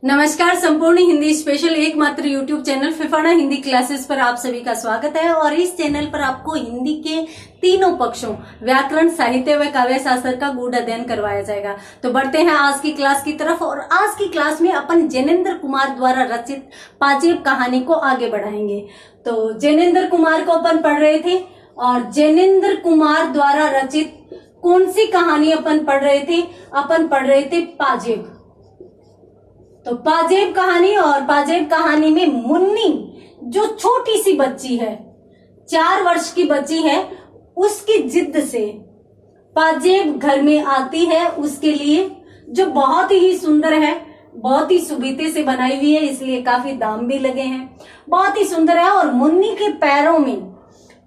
नमस्कार। संपूर्ण हिंदी स्पेशल एकमात्र YouTube channel Phefana Hindi classes पर आप सभी का स्वागत है। और इस चैनल पर आपको हिंदी के तीनों पक्षों व्याकरण, साहित्य व काव्य शास्त्र का गूढ़ अध्ययन करवाया जाएगा। तो बढ़ते हैं आज की क्लास की तरफ। और आज की क्लास में अपन जैनेन्द्र कुमार द्वारा रचित पाजेब कहानी को आगे बढ़ाएंगे। तो जैनेन्द्र कुमार को अपन पढ़ रहे थे और जैनेन्द्र कुमार द्वारा रचित कौन सी कहानी अपन पढ़ रहे थे? अपन पढ़ रहे थे पाजेब। तो पाजेब कहानी, और पाजेब कहानी में मुन्नी जो छोटी सी बच्ची है, 4 वर्ष की बच्ची है, उसकी जिद से पाजेब घर में आती है उसके लिए, जो बहुत ही सुंदर है, बहुत ही सुबीते से बनाई हुई है, इसलिए काफी दाम भी लगे हैं, बहुत ही सुंदर है। और मुन्नी के पैरों में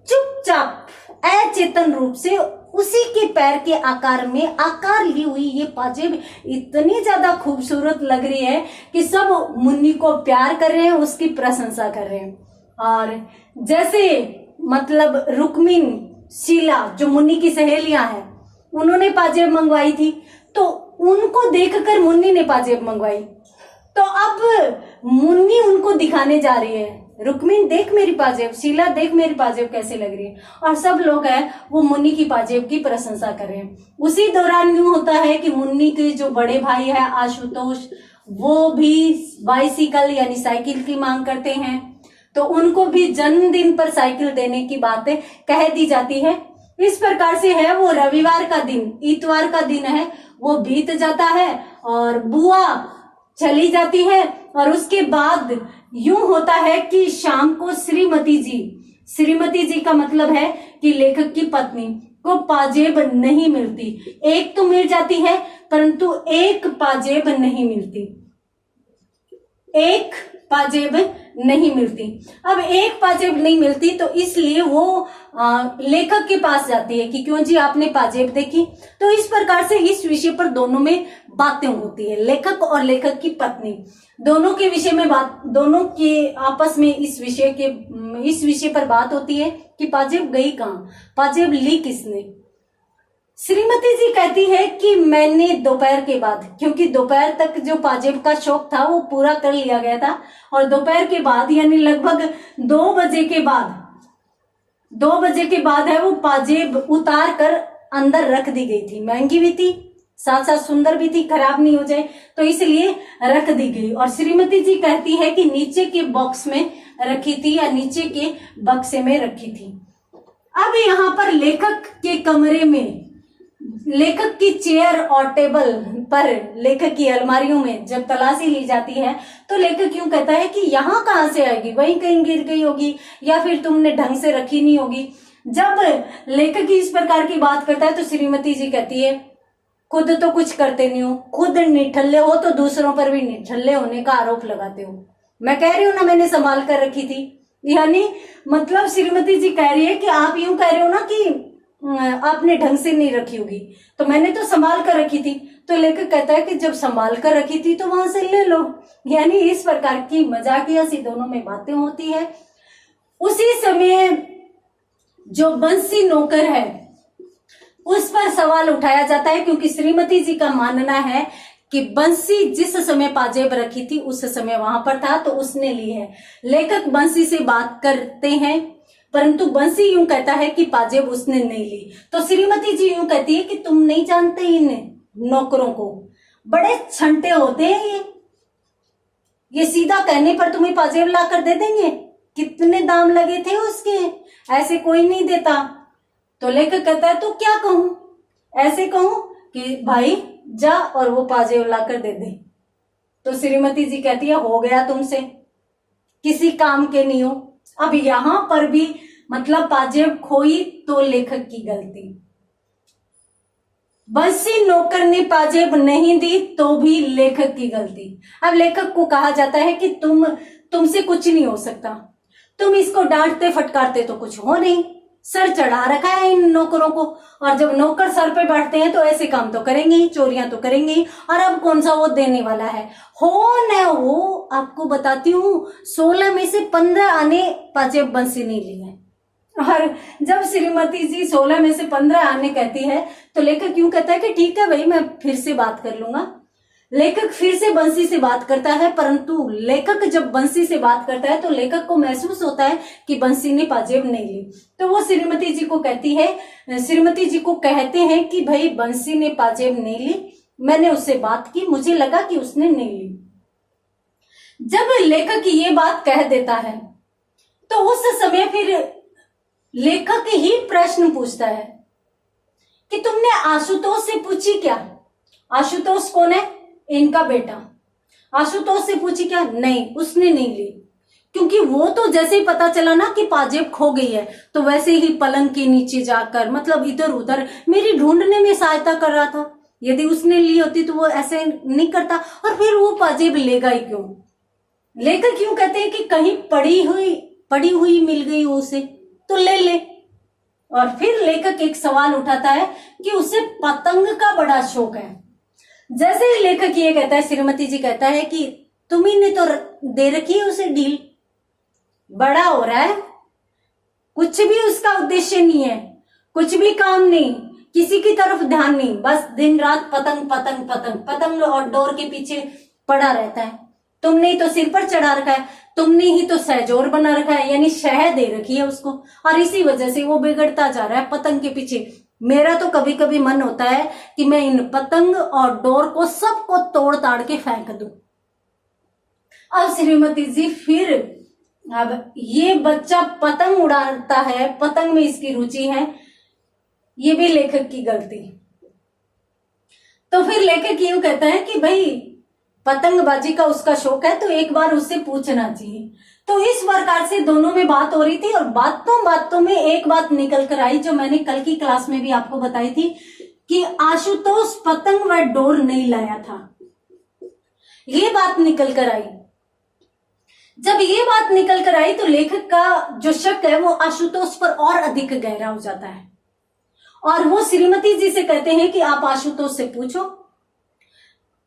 चुपचाप अचेतन रूप से उसी के पैर के आकार में आकार ली हुई ये पाजेब इतनी ज्यादा खूबसूरत लग रही है कि सब मुन्नी को प्यार कर रहे हैं, उसकी प्रशंसा कर रहे हैं। और जैसे मतलब रुक्मिन, शीला जो मुन्नी की सहेलियां हैं, उन्होंने पाजेब मंगवाई थी, तो उनको देखकर मुन्नी ने पाजेब मंगवाई। तो अब मुन्नी उनको दिखाने जा रही है, रुक्मिन देख मेरी पाजेब, शीला देख मेरी पाजेब कैसे लग रही है। और सब लोग हैं वो मुन्नी की पाजेब की प्रशंसा कर रहे हैं। उसी दौरान यूं होता है कि मुन्नी के जो बड़े भाई है आशुतोष, वो भी बाइसिकल यानी साइकिल की मांग करते हैं, तो उनको भी जन्मदिन पर साइकिल देने की बातें कह दी जाती है। इस प्रकार से है वो रविवार का दिन, इतवार का दिन है, वो बीत जाता है और बुआ चली जाती है। और उसके बाद यूं होता है कि शाम को श्रीमती जी का मतलब है कि लेखक की पत्नी को पाजेब नहीं मिलती। एक तो मिल जाती है परंतु एक पाजेब नहीं मिलती, एक पाजेब नहीं मिलती। अब एक पाजेब नहीं मिलती तो इसलिए वो लेखक के पास जाती है कि क्यों जी आपने पाजेब देखी। तो इस प्रकार से इस विषय पर दोनों में बातें होती है, लेखक और लेखक की पत्नी दोनों के विषय में बात, दोनों के आपस में इस विषय पर बात होती है कि पाजेब गई कहाँ, पाजेब ली किसने। श्रीमती जी कहती है कि मैंने दोपहर के बाद, क्योंकि दोपहर तक जो पाजेब का शौक था वो पूरा कर लिया गया था, और दोपहर के बाद यानी लगभग 2 बजे के बाद है वो पाजेब उतार कर अंदर रख दी गई थी। महंगी भी थी, साथ साथ सुंदर भी थी, खराब नहीं हो जाए तो इसलिए रख दी गई। और श्रीमती जी कहती है कि नीचे के बॉक्स में रखी थी या नीचे के बक्से में रखी थी। अब यहाँ पर लेखक के कमरे में, लेखक की चेयर और टेबल पर, लेखक की अलमारियों में जब तलाशी ली जाती है तो लेखक यूं कहता है कि यहाँ कहाँ से आएगी, वहीं कहीं गिर गई होगी या फिर तुमने ढंग से रखी नहीं होगी। जब लेखक इस प्रकार की बात करता है तो श्रीमती जी कहती है खुद तो कुछ करते नहीं हो, खुद निठल्ले हो तो दूसरों पर भी निठल्ले होने का आरोप लगाते हो। मैं कह रही हूँ ना मैंने संभाल कर रखी थी, यानी मतलब श्रीमती जी कह रही है कि आप यूं कह रहे हो ना कि आपने ढंग से नहीं रखी होगी, तो मैंने तो संभाल कर रखी थी। तो लेखक कहता है कि जब संभाल कर रखी थी तो वहां से ले लो। यानी इस प्रकार की मजाकिया सी दोनों में बातें होती है। उसी समय जो बंसी नौकर है उस पर सवाल उठाया जाता है, क्योंकि श्रीमती जी का मानना है कि बंसी जिस समय पाजेब रखी थी उस समय वहां पर था तो उसने ली है। लेखक बंसी से बात करते हैं परंतु बंसी यूं कहता है कि पाजेब उसने नहीं ली। तो श्रीमती जी यूं कहती है कि तुम नहीं जानते इन नौकरों को, बड़े छंटे होते हैं ये सीधा कहने पर तुम्हें पाजेब ला कर दे देंगे, कितने दाम लगे थे उसके, ऐसे कोई नहीं देता। तो लेखक कहता है तो क्या कहूं, ऐसे कहूं कि भाई जा और वो पाजेब ला कर दे दे। तो श्रीमती जी कहती है हो गया तुमसे, किसी काम के नहीं हो। अब यहां पर भी मतलब पाजेब खोई तो लेखक की गलती, बंसी नौकर ने पाजेब नहीं दी तो भी लेखक की गलती। अब लेखक को कहा जाता है कि तुमसे कुछ नहीं हो सकता, तुम इसको डांटते फटकारते तो कुछ हो नहीं, सर चढ़ा रखा है इन नौकरों को, और जब नौकर सर पे बैठते हैं तो ऐसे काम तो करेंगे ही, चोरियां तो करेंगे ही, और अब कौन सा वो देने वाला है। हो न हो, आपको बताती हूँ 16 में से 15 आने पाजेब बंसी नहीं लिए हैं। और जब श्रीमती जी 16 में से 15 आने कहती है तो लेखक क्यों कहता है कि ठीक है भाई मैं फिर से बात कर लूंगा। लेखक फिर से बंसी से बात करता है, परंतु लेखक जब बंसी से बात करता है तो लेखक को महसूस होता है कि बंसी ने पाजेब नहीं ली। तो वो श्रीमती जी को कहती है, श्रीमती जी को कहते हैं कि भाई बंसी ने पाजेब नहीं ली, मैंने उससे बात की, मुझे लगा कि उसने नहीं ली। जब लेखक ये बात कह देता है तो उस समय फिर लेखक ही प्रश्न पूछता है कि तुमने आशुतोष से पूछी क्या? आशुतोष कौन है? इनका बेटा। आशुतोष से पूछी क्या? नहीं, उसने नहीं ली, क्योंकि वो तो जैसे ही पता चला ना कि पाजेब खो गई है तो वैसे ही पलंग के नीचे जाकर, मतलब इधर उधर मेरी ढूंढने में सहायता कर रहा था। यदि उसने ली होती तो वो ऐसे नहीं करता, और फिर वो पाजेब लेगा ही क्यों? लेकर क्यों कहते हैं कि कहीं पड़ी हुई मिल गई हो उसे तो ले ले। और फिर लेखक एक सवाल उठाता है कि उसे पतंग का बड़ा शौक है। जैसे ही लेखक ये कहता है, श्रीमती जी कहता है कि तुम्ही ने तो दे रखी है उसे ढील, बड़ा हो रहा है, कुछ भी उसका उद्देश्य नहीं है, कुछ भी काम नहीं, किसी की तरफ ध्यान नहीं, बस दिन रात पतंग पतंग पतंग पतंग और डोर के पीछे पड़ा रहता है। तुमने ही तो सिर पर चढ़ा रखा है, तुमने ही तो सहजोर बना रखा है, यानी शह दे रखी है उसको, और इसी वजह से वो बिगड़ता जा रहा है पतंग के पीछे। मेरा तो कभी कभी मन होता है कि मैं इन पतंग और डोर को सबको तोड़ ताड़ के फेंक दूं। अब श्रीमती जी फिर, अब ये बच्चा पतंग उड़ाता है, पतंग में इसकी रुचि है, ये भी लेखक की गलती। तो फिर लेखक यूं कहता है कि भाई पतंगबाजी का उसका शौक है तो एक बार उससे पूछना चाहिए। तो इस प्रकार से दोनों में बात हो रही थी, और बातों में एक बात निकल कर आई जो मैंने कल की क्लास में भी आपको बताई थी कि आशुतोष पतंग व डोर नहीं लाया था। ये बात निकल कर आई। जब ये बात निकल कर आई तो लेखक का जो शक है वो आशुतोष पर और अधिक गहरा हो जाता है, और वो श्रीमती जी से कहते हैं कि आप आशुतोष से पूछो,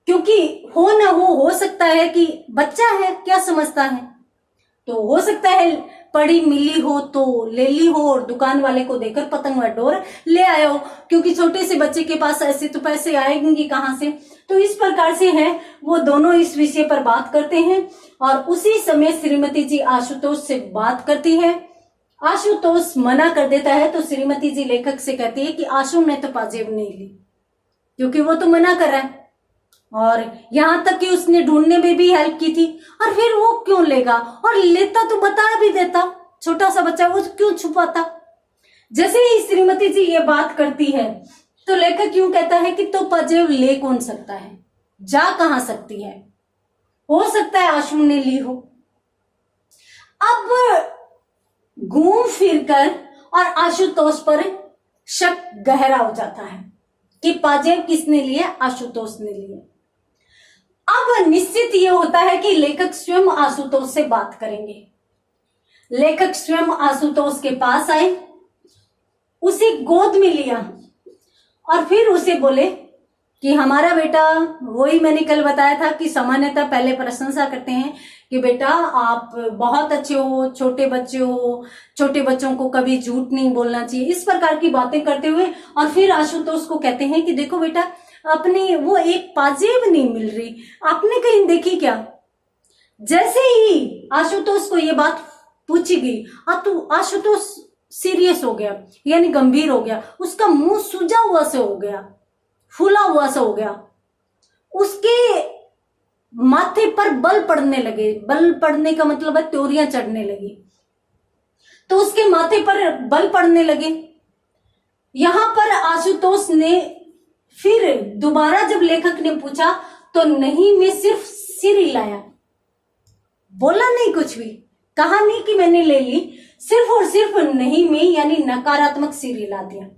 क्योंकि हो ना हो सकता है कि बच्चा है, क्या समझता है, तो हो सकता है पड़ी मिली हो तो ले ली हो और दुकान वाले को देकर पतंग व डोर ले आया हो, क्योंकि छोटे से बच्चे के पास ऐसे तो पैसे आएंगे कहां से। तो इस प्रकार से है, वो दोनों इस विषय पर बात करते हैं, और उसी समय श्रीमती जी आशुतोष से बात करती है। आशुतोष मना कर देता है तो श्रीमती जी लेखक से कहती है कि आशु ने तो पाजेब नहीं ली, क्योंकि वो तो मना कर रहा है, और यहां तक कि उसने ढूंढने में भी हेल्प की थी, और फिर वो क्यों लेगा, और लेता तो बता भी देता, छोटा सा बच्चा वो क्यों छुपाता। जैसे ही श्रीमती जी ये बात करती है तो लेखक क्यों कहता है कि तो पाजेब ले कौन सकता है, जा कहां सकती है, हो सकता है आशु ने ली हो। अब घूम फिरकर और आशुतोष पर शक गहरा हो जाता है कि पाजेब किसने लिए, आशुतोष ने लिए। अब निश्चित ये होता है कि लेखक स्वयं आशुतोष से बात करेंगे। लेखक स्वयं आशुतोष के पास आए, उसे गोद में लिया और फिर उसे बोले कि हमारा बेटा, वही मैंने कल बताया था कि सामान्यतः पहले प्रशंसा करते हैं कि बेटा आप बहुत अच्छे हो, छोटे बच्चे हो, छोटे बच्चों को कभी झूठ नहीं बोलना चाहिए, इस प्रकार की बातें करते हुए, और फिर आशुतोष को कहते हैं कि देखो बेटा, अपनी वो एक पाजेब नहीं मिल रही, आपने कहीं देखी क्या? जैसे ही आशुतोष को ये बात पूछी गई, तो आशुतोष सीरियस हो गया, यानी गंभीर हो गया, उसका मुंह सूजा हुआ से हो गया, फूला हुआ सा हो गया, उसके माथे पर बल पड़ने लगे। बल पड़ने का मतलब है त्योरियां चढ़ने लगी, तो उसके माथे पर बल पड़ने लगे। यहां पर आशुतोष ने फिर दोबारा जब लेखक ने पूछा तो नहीं, मैं सिर्फ सिर हिलाया, बोला नहीं कुछ भी, कहा नहीं कि मैंने ले ली, सिर्फ और सिर्फ नहीं में यानी नकारात्मक सिर हिला दिया।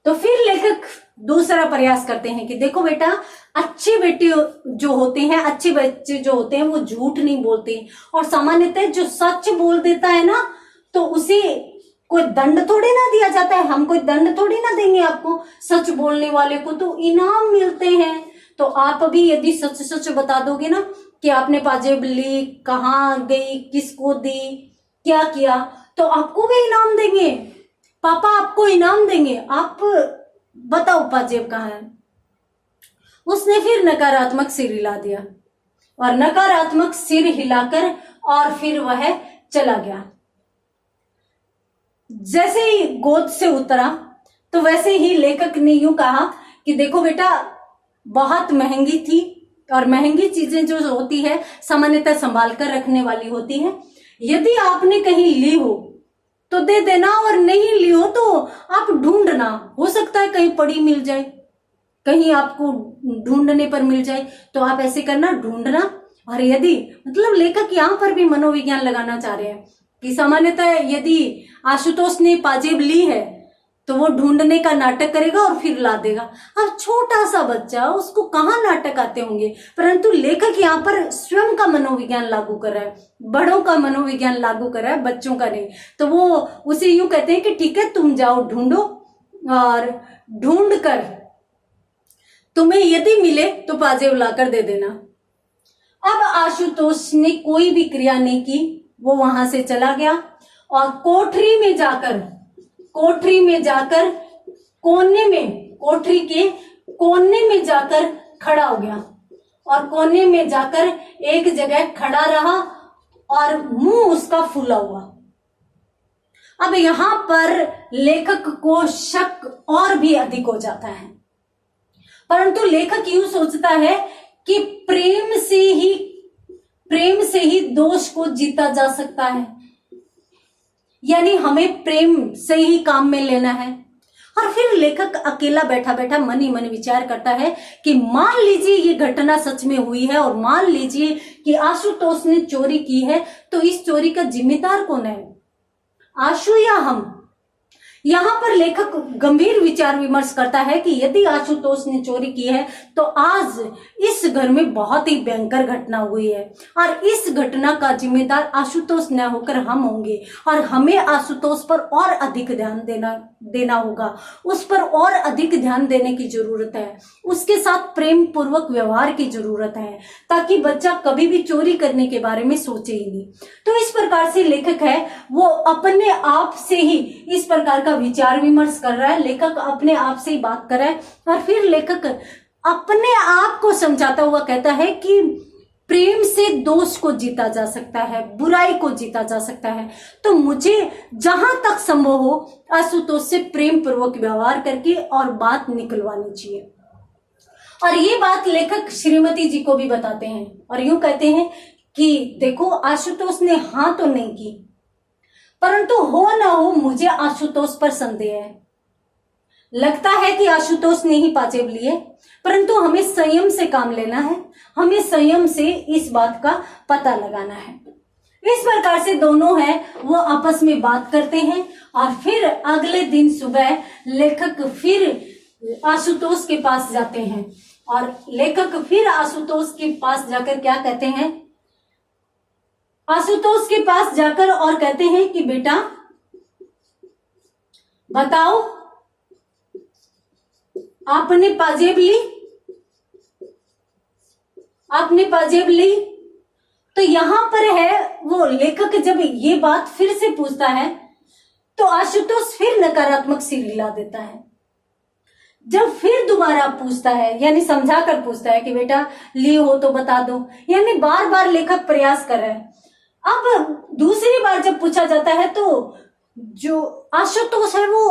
तो फिर लेखक दूसरा प्रयास करते हैं कि देखो बेटा, अच्छे बेटे जो होते हैं, अच्छे बच्चे जो होते हैं वो झूठ नहीं बोलते, और सामान्यतः जो सच बोल देता है ना तो उसे कोई दंड थोड़ी ना दिया जाता है, हम कोई दंड थोड़ी ना देंगे आपको, सच बोलने वाले को तो इनाम मिलते हैं। तो आप अभी यदि सच सच बता दोगे ना कि आपने पाजेब ली, कहाँ गई, किसको दी, क्या किया, तो आपको भी इनाम देंगे, पापा आपको इनाम देंगे, आप बताओ पाजेब कहाँ है। उसने फिर नकारात्मक सिर हिला दिया और नकारात्मक सिर हिलाकर और फिर वह चला गया। जैसे ही गोद से उतरा तो वैसे ही लेखक ने यूं कहा कि देखो बेटा, बहुत महंगी थी और महंगी चीजें जो होती है सामान्यतः संभाल कर रखने वाली होती है। यदि आपने कहीं ली हो तो दे देना और नहीं ली हो तो आप ढूंढना, हो सकता है कहीं पड़ी मिल जाए, कहीं आपको ढूंढने पर मिल जाए, तो आप ऐसे करना, ढूंढना। और यदि मतलब लेखक यहाँ पर भी मनोविज्ञान लगाना चाह रहे हैं कि सामान्यतः यदि आशुतोष ने पाजेब ली है तो वो ढूंढने का नाटक करेगा और फिर ला देगा। अब छोटा सा बच्चा, उसको कहाँ नाटक आते होंगे, परंतु लेखक यहाँ पर स्वयं का मनोविज्ञान लागू कर रहा है, बड़ों का मनोविज्ञान लागू कर रहा है, बच्चों का नहीं। तो वो उसे यूं कहते हैं कि ठीक है, तुम जाओ ढूंढो और ढूंढ कर तुम्हें यदि मिले तो पाजेब लाकर दे देना। अब आशुतोष ने कोई भी क्रिया नहीं की, वो वहां से चला गया और कोठरी में जाकर कोठरी के कोने में जाकर खड़ा हो गया और कोने में जाकर एक जगह खड़ा रहा और मुंह उसका फूला हुआ। अब यहां पर लेखक को शक और भी अधिक हो जाता है, परंतु लेखक यूं सोचता है कि प्रेम से ही दोष को जीता जा सकता है, यानी हमें प्रेम से ही काम में लेना है। और फिर लेखक अकेला बैठा बैठा मन ही मन विचार करता है कि मान लीजिए ये घटना सच में हुई है और मान लीजिए कि आशुतोष ने चोरी की है, तो इस चोरी का जिम्मेदार कौन है, आशु या हम। यहां पर लेखक गंभीर विचार विमर्श करता है कि यदि आशुतोष ने चोरी की है तो आज इस घर में बहुत ही भयंकर घटना हुई है और इस घटना का जिम्मेदार आशुतोष न होकर हम होंगे और हमें आशुतोष पर और अधिक ध्यान देना होगा, उस पर और अधिक ध्यान देने की जरूरत है, उसके साथ प्रेम पूर्वक व्यवहार की जरूरत है, ताकि बच्चा कभी भी चोरी करने के बारे में सोचे ही नहीं। तो इस प्रकार से लेखक है वो अपने आप से ही इस प्रकार का विचार विमर्श कर रहा है, लेखक अपने आप से ही बात कर रहा है और फिर लेखक अपने आप को समझाता हुआ कहता है कि प्रेम से दोष को जीता जा सकता है, बुराई को जीता जा सकता है, तो मुझे जहां तक संभव हो आशुतोष से प्रेम पूर्वक व्यवहार करके और बात निकलवानी चाहिए। और ये बात लेखक श्रीमती जी को भी बताते हैं और यूं कहते हैं कि देखो, आशुतोष ने हाँ तो नहीं की, परंतु हो ना हो मुझे आशुतोष पर संदेह है। लगता है कि आशुतोष ने ही पाजेब लिए, परंतु हमें संयम से काम लेना है, हमें संयम से इस बात का पता लगाना है। इस प्रकार से दोनों हैं वो आपस में बात करते हैं और फिर अगले दिन सुबह लेखक फिर आशुतोष के पास जाते हैं और लेखक फिर आशुतोष के पास जाकर क्या कहते हैं, आशुतोष के पास जाकर और कहते हैं कि बेटा बताओ, आपने पाजेब ली? आपने पाजेब ली? तो यहां पर है वो लेखक जब ये बात फिर से पूछता है तो आशुतोष फिर नकारात्मक सिर हिला देता है। जब फिर दोबारा पूछता है, यानी समझा कर पूछता है कि बेटा ली हो तो बता दो, यानी बार बार लेखक प्रयास कर रहा है। अब दूसरी बार जब पूछा जाता है तो जो आशुतोष है वो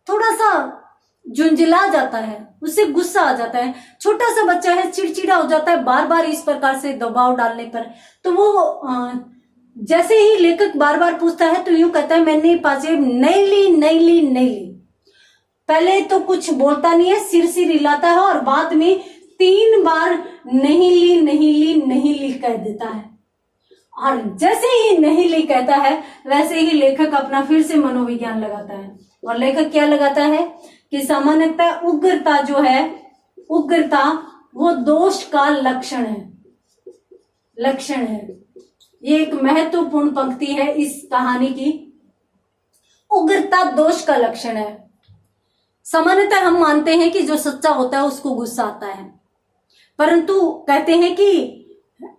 थोड़ा सा झुंझला जाता है, उसे गुस्सा आ जाता है। छोटा सा बच्चा है, चिड़चिड़ा हो जाता है बार बार इस प्रकार से दबाव डालने पर। तो वो जैसे ही लेखक बार बार पूछता है तो यूं कहता है, मैंने पाजेब नहीं ली। पहले तो कुछ बोलता नहीं है, सिर हिलाता है और बाद में 3 बार नहीं ली कह देता है। और जैसे ही नहीं ली कहता है वैसे ही लेखक अपना फिर से मनोविज्ञान लगाता है और लेखक क्या लगाता है कि सामान्यतः उग्रता जो है, उग्रता वो दोष का लक्षण है। ये एक महत्वपूर्ण पंक्ति है इस कहानी की। उग्रता दोष का लक्षण है। सामान्यतः हम मानते हैं कि जो सच्चा होता है उसको गुस्सा आता है, परंतु कहते हैं कि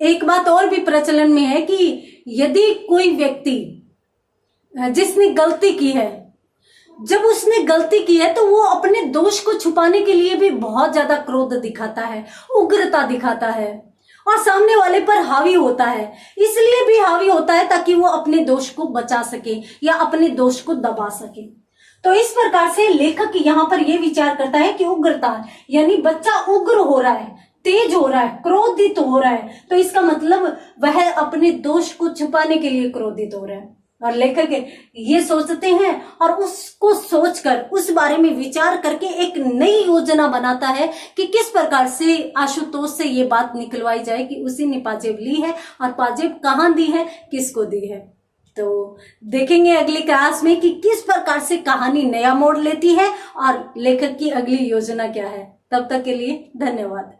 एक बात और भी प्रचलन में है कि यदि कोई व्यक्ति जिसने गलती की है जब उसने गलती की है तो वो अपने दोष को छुपाने के लिए भी बहुत ज्यादा क्रोध दिखाता है, उग्रता दिखाता है और सामने वाले पर हावी होता है। इसलिए भी हावी होता है ताकि वो अपने दोष को बचा सके या अपने दोष को दबा सके। तो इस प्रकार से लेखक यहाँ पर यह विचार करता है कि उग्रता यानी बच्चा उग्र हो रहा है, तेज हो रहा है, क्रोधित हो रहा है, तो इसका मतलब वह अपने दोष को छुपाने के लिए क्रोधित हो रहा है। और लेखक ये सोचते हैं और उसको सोचकर उस बारे में विचार करके एक नई योजना बनाता है कि किस प्रकार से आशुतोष से ये बात निकलवाई जाए कि उसी ने पाजेब ली है और पाजेब कहाँ दी है, किसको दी है। तो देखेंगे अगली क्लास में कि किस प्रकार से कहानी नया मोड़ लेती है और लेखक की अगली योजना क्या है। तब तक के लिए धन्यवाद।